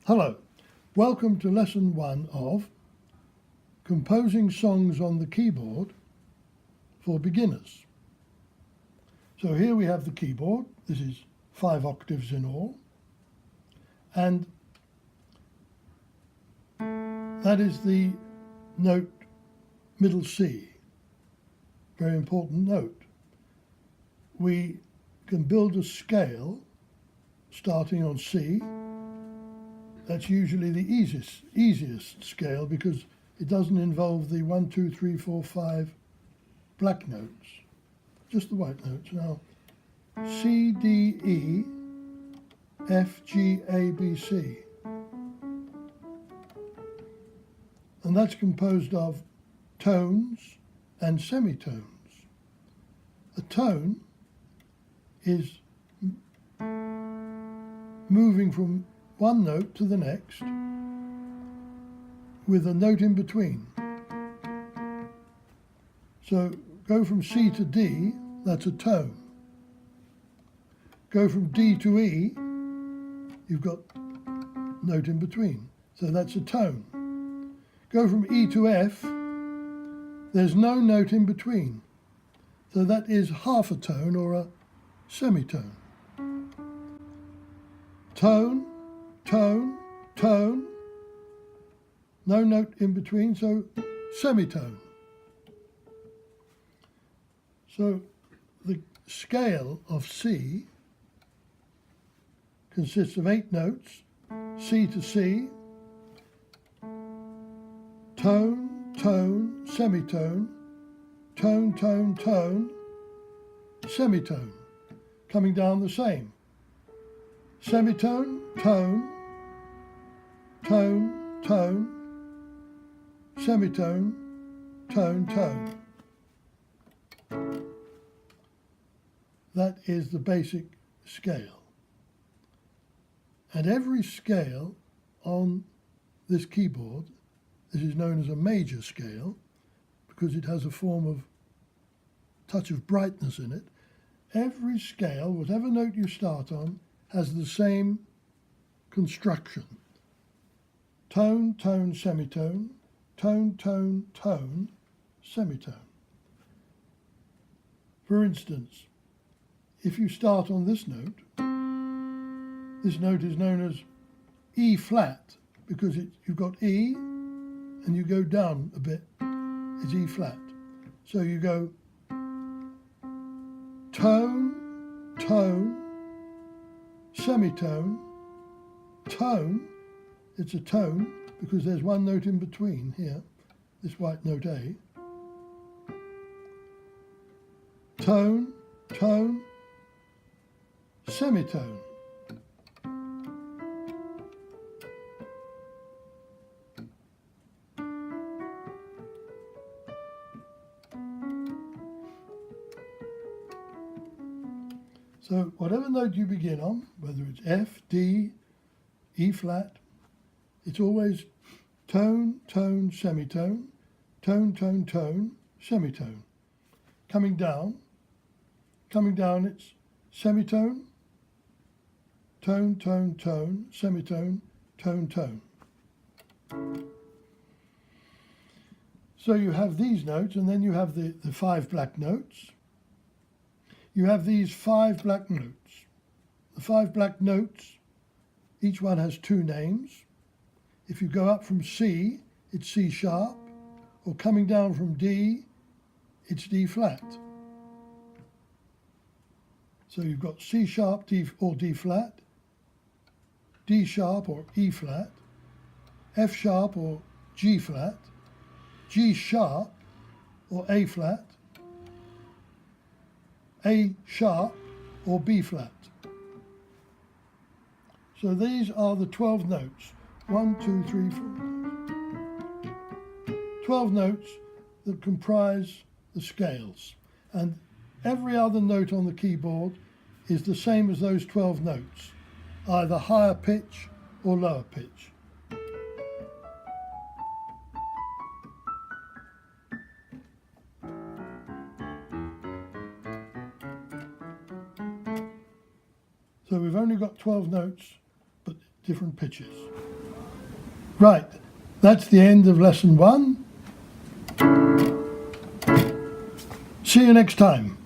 Hello, welcome to lesson 1 of composing songs on the keyboard for beginners. So here we have the keyboard. This is 5 octaves in all, and that is the note middle C, very important note. We can build a scale starting on C. That's usually the easiest scale because it doesn't involve the 1, 2, 3, 4, 5 black notes, just the white notes. Now, C, D, E, F, G, A, B, C. And that's composed of tones and semitones. A tone is moving from one note to the next with a note in between. So go from C to D, that's a tone. Go from D to E, you've got note in between, so that's a tone. Go from E to F, there's no note in between, so that is half a tone or a semitone. Tone, tone, tone, no note in between, so semitone. So the scale of C consists of 8 notes, C to C, tone, tone, semitone, tone, tone, tone, semitone, coming down the same. Semitone, tone, tone, tone, semitone, tone, tone. That is the basic scale. And every scale on this keyboard, this is known as a major scale because it has a form of touch of brightness in it. Every scale, whatever note you start on, has the same construction. Tone, tone, semitone, tone, tone, tone, semitone. For instance, if you start on this note is known as E flat because you've got E and you go down a bit, it's E flat. So you go tone, tone, semitone, tone, it's a tone because there's one note in between here, this white note A. Tone, tone, semitone. So whatever note you begin on, whether it's F, D, E flat, it's always tone, tone, semitone, tone, tone, tone, semitone. Coming down it's semitone, tone, tone, tone, semitone, tone, tone. So you have these notes, and then you have the 5 black notes. You have these 5 black notes. The 5 black notes, each one has 2 names. If you go up from C, it's C sharp, or coming down from D, it's D flat. So you've got C sharp, D or D flat, D sharp or E flat, F sharp or G flat, G sharp or A flat, A sharp or B flat. So these are the 12 notes. 1, 2, 3, 4. 12 notes that comprise the scales. And every other note on the keyboard is the same as those 12 notes, either higher pitch or lower pitch. So we've only got 12 notes, but different pitches. Right, that's the end of lesson 1. See you next time.